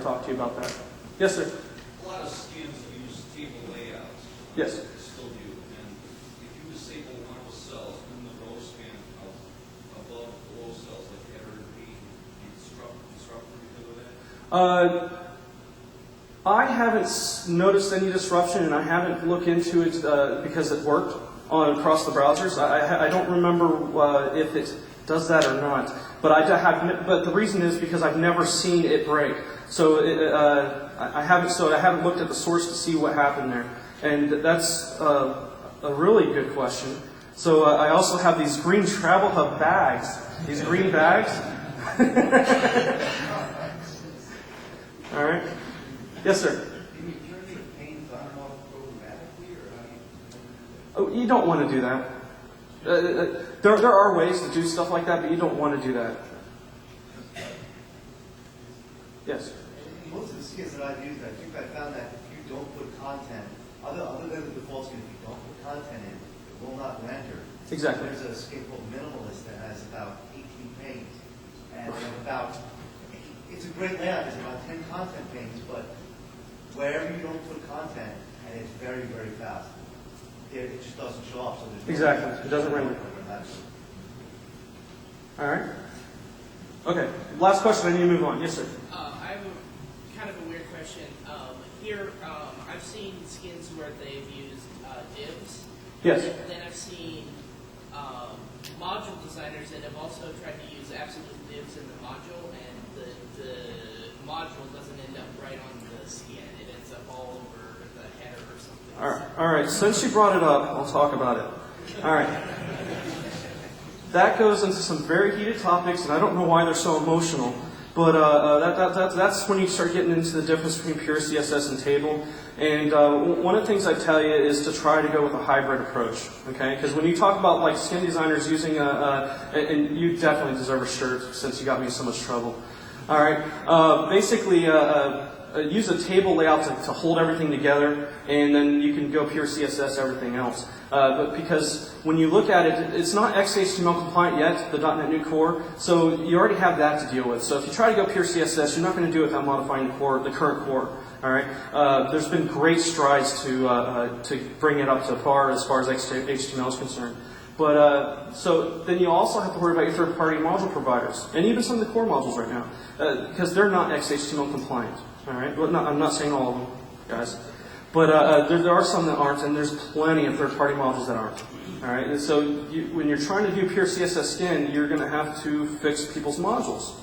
talk to you about that. Yes, sir. A lot of skins use table layouts. Yes. They still do. And if you disable one of the cells in the row span above the row cells, like header and B, you disrupt because of that? I haven't noticed any disruption, and I haven't looked into it because it worked across the browsers. I don't remember if it does that or not. But the reason is because I've never seen it break. So I haven't looked at the source to see what happened there. And that's a really good question. So I also have these green Travel Hub bags. These green bags. All right. Yes, sir. Can you turn your panes on and off programmatically, or how do you? Oh, you don't want to do that. There are ways to do stuff like that, but you don't want to do that. Yes. Most of the skins that I've used, I think I found that if you don't put content, other than the default skin, if you don't put content in, it will not render. Exactly. There's a skin called Minimalist that has about 18 panes, and it's a great layout. There's about 10 content panes, but wherever you don't put content, and it's very, very fast. It just doesn't show up. So there's Exactly. It doesn't render. All right. Okay. Last question. I need to move on. Yes, sir. I have kind of a weird question. Here, I've seen skins where they've used divs. Yes. Then I've seen module designers that have also tried to use absolute divs in the module, and the module doesn't end up right on the skin. It ends up all over the header or something. All right. Since you brought it up, I'll talk about it. All right. That goes into some very heated topics, and I don't know why they're so emotional. But that's when you start getting into the difference between pure CSS and table. And one of the things I tell you is to try to go with a hybrid approach, okay? Because when you talk about like skin designers using and you definitely deserve a shirt since you got me in so much trouble. All right, basically use a table layout to hold everything together, and then you can go pure CSS everything else. But because when you look at it, it's not XHTML compliant yet, the .NETNuke core, so you already have that to deal with. So if you try to go pure CSS, you're not going to do it without modifying the current core. All right. There's been great strides to bring it up to par as far as HTML is concerned. But so then you also have to worry about your third-party module providers, and even some of the core modules right now, because they're not XHTML compliant. All right. Well, I'm not saying all of them, guys. But there are some that aren't, and there's plenty of third-party modules that aren't. All right, and so when you're trying to do pure CSS skin, you're going to have to fix people's modules,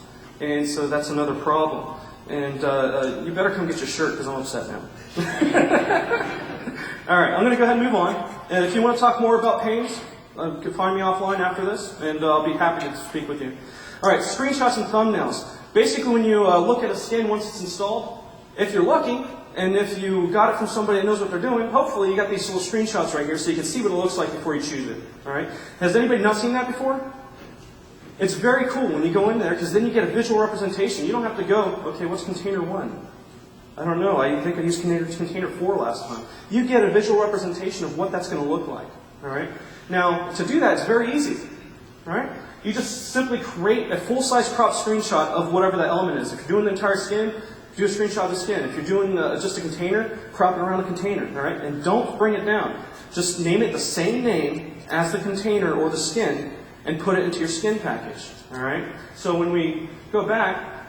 and so that's another problem. And you better come get your shirt because I'm upset now. All right, I'm going to go ahead and move on. And if you want to talk more about panes, you can find me offline after this, and I'll be happy to speak with you. All right, screenshots and thumbnails. Basically, when you look at a skin once it's installed, if you're lucky, and if you got it from somebody that knows what they're doing, hopefully you got these little screenshots right here so you can see what it looks like before you choose it. All right? Has anybody not seen that before? It's very cool when you go in there because then you get a visual representation. You don't have to go, okay, what's container 1? I don't know. I think I used container 4 last time. You get a visual representation of what that's going to look like. All right? Now, to do that, it's very easy. All right? You just simply create a full-size crop screenshot of whatever that element is. If you're doing the entire skin, do a screenshot of the skin. If you're doing just a container, crop it around the container, all right? And don't bring it down. Just name it the same name as the container or the skin and put it into your skin package, all right? So when we go back,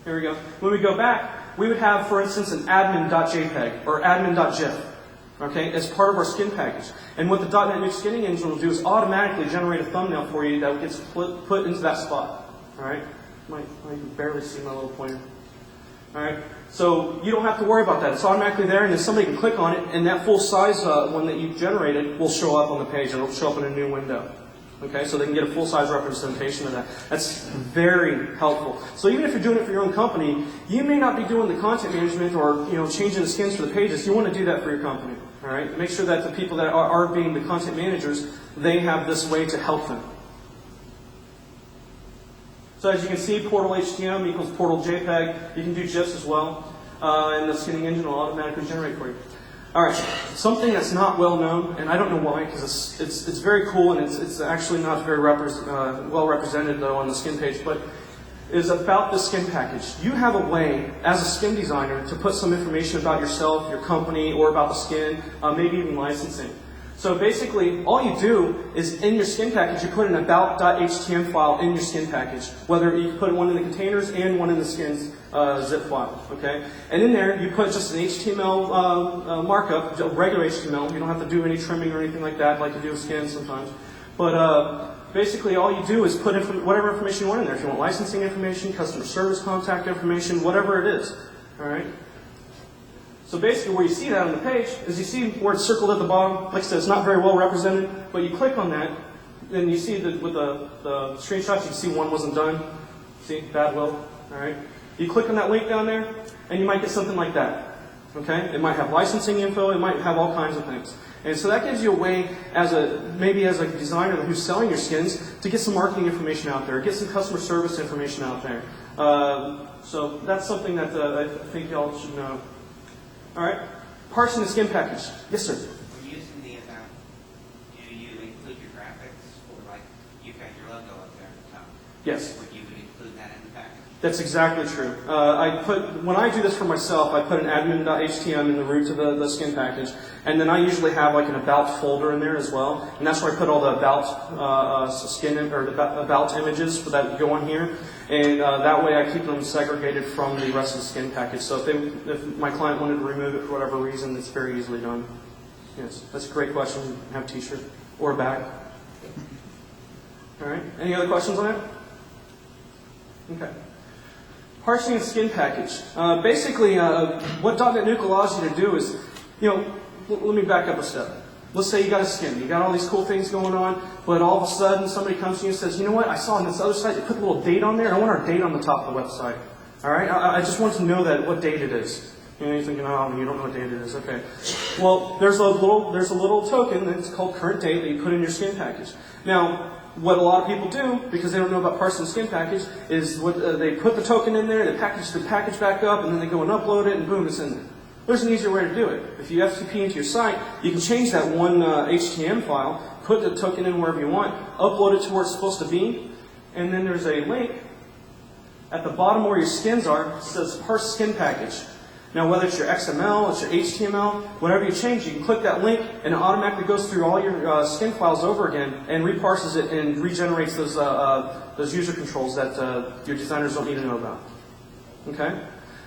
here we go. When we go back, we would have, for instance, an admin.jpg or admin.gif, okay, as part of our skin package. And what the .NETNuke skinning engine will do is automatically generate a thumbnail for you that gets put into that spot, all right? I can barely see my little pointer. All right, so you don't have to worry about that. It's automatically there, and then somebody can click on it, and that full-size one that you generated will show up on the page, and it'll show up in a new window. Okay, so they can get a full-size representation of that. That's very helpful. So even if you're doing it for your own company, you may not be doing the content management or changing the skins for the pages. You want to do that for your company. All right, make sure that the people that are being the content managers, they have this way to help them. So as you can see, portal HTML equals portal JPEG. You can do GIFs as well, and the skinning engine will automatically generate for you. All right, something that's not well known, and I don't know why, because it's very cool, and it's actually not very well represented though on the skin page. But is about the skin package. You have a way, as a skin designer, to put some information about yourself, your company, or about the skin, maybe even licensing. So basically, all you do is in your skin package, you put an about.html file in your skin package. Whether you put one in the containers and one in the skin's zip file, okay? And in there, you put just an HTML markup, regular HTML. You don't have to do any trimming or anything like that, like you do with skins sometimes. But basically, all you do is put whatever information you want in there. If you want licensing information, customer service contact information, whatever it is, all right? So basically where you see that on the page is you see where it's circled at the bottom. Like I said, it's not very well represented, but you click on that, and you see that with the screenshots, you can see one wasn't done. See, bad will, all right? You click on that link down there, and you might get something like that, okay? It might have licensing info, it might have all kinds of things. And so that gives you a way, maybe as a designer who's selling your skins, to get some marketing information out there, get some customer service information out there. So that's something that I think y'all should know. All right, parsing the skin package. Yes, sir. When using the about, do you include your graphics, or like you've got your logo up there at the top? Yes. Would you include that in the package? That's exactly true. When I do this for myself, I put an admin.htm in the root of the skin package, and then I usually have like an about folder in there as well, and that's where I put all the about skin or the about images that go on here, and that way I keep them segregated from the rest of the skin package. So if my client wanted to remove it for whatever reason, it's very easily done. Yes, that's a great question. Have a t-shirt or a bag. All right. Any other questions on that? Okay. Parsing a skin package. Basically, what DotNetNuke allows you to do is, let me back up a step. Let's say you got a skin. You got all these cool things going on, but all of a sudden somebody comes to you and says, you know what, I saw on this other site, they put a little date on there. I want our date on the top of the website. All right? I just want to know what date it is. You're thinking, oh, you don't know what date it is. Okay. Well, there's a little token that's called current date that you put in your skin package. Now, what a lot of people do, because they don't know about parsing the skin package, is they put the token in there, they package the package back up, and then they go and upload it, and boom, it's in there. There's an easier way to do it. If you FTP into your site, you can change that one HTML file, put the token in wherever you want, upload it to where it's supposed to be, and then there's a link at the bottom where your skins are. It says parse skin package. Now, whether it's your XML, it's your HTML, whatever you change, you can click that link, and it automatically goes through all your skin files over again and reparses it and regenerates those user controls that your designers don't need to know about. Okay?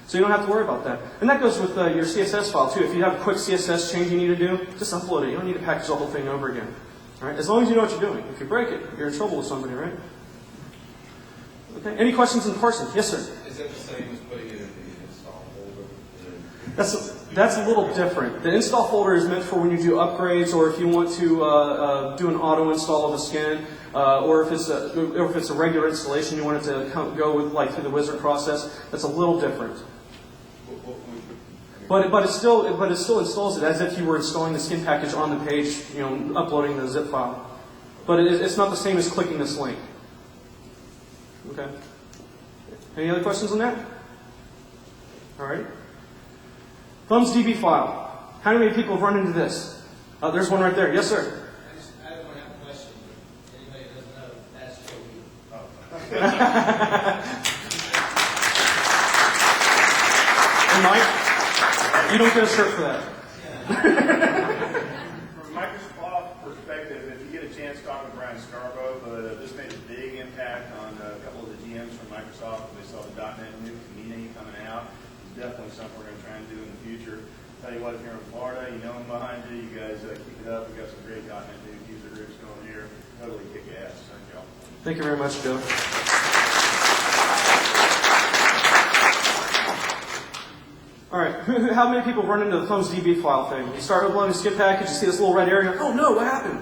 So you don't have to worry about that. And that goes with your CSS file, too. If you have a quick CSS change you need to do, just upload it. You don't need to package the whole thing over again. All right? As long as you know what you're doing. If you break it, you're in trouble with somebody, right? Okay. Any questions on parsing? Yes, sir? Is that the same as putting it in the install folder? That's a little different. The install folder is meant for when you do upgrades, or if you want to do an auto install of a skin, or if it's a regular installation, you want it to go with through the wizard process. That's a little different. But it still installs it as if you were installing the skin package on the page, uploading the zip file. But it's not the same as clicking this link. Okay. Any other questions on that? All right. ThumbsDB file. How many people have run into this? There's one right there. Yes, sir. I don't have a question, but anybody that doesn't know, that's for you. And Mike, you don't get a shirt for that. From a Microsoft perspective, if you get a chance to talk with Brian Scarborough, this made a big impact on a couple of the GMs from Microsoft when they saw the .NETNuke community coming out. It's definitely something we're going to try and do in the future. Tell you what, if you're in Florida, you know them behind you. You guys keep it up. We've got some great .NETNuke user groups going here. Totally kick ass. Thank y'all. Thank you very much, Joe. All right, how many people run into the ThumbsDB file thing? You start uploading a skin package, you see this little red area, oh no, what happened?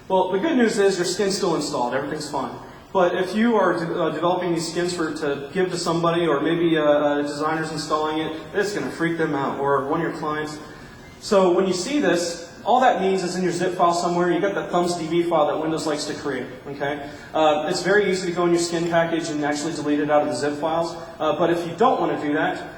Well, the good news is your skin's still installed, everything's fine. But if you are developing these skins to give to somebody, or maybe a designer's installing it, it's going to freak them out, or one of your clients. So when you see this, all that means is in your zip file somewhere, you got that ThumbsDB file that Windows likes to create. Okay, it's very easy to go in your skin package and actually delete it out of the zip files. But if you don't want to do that,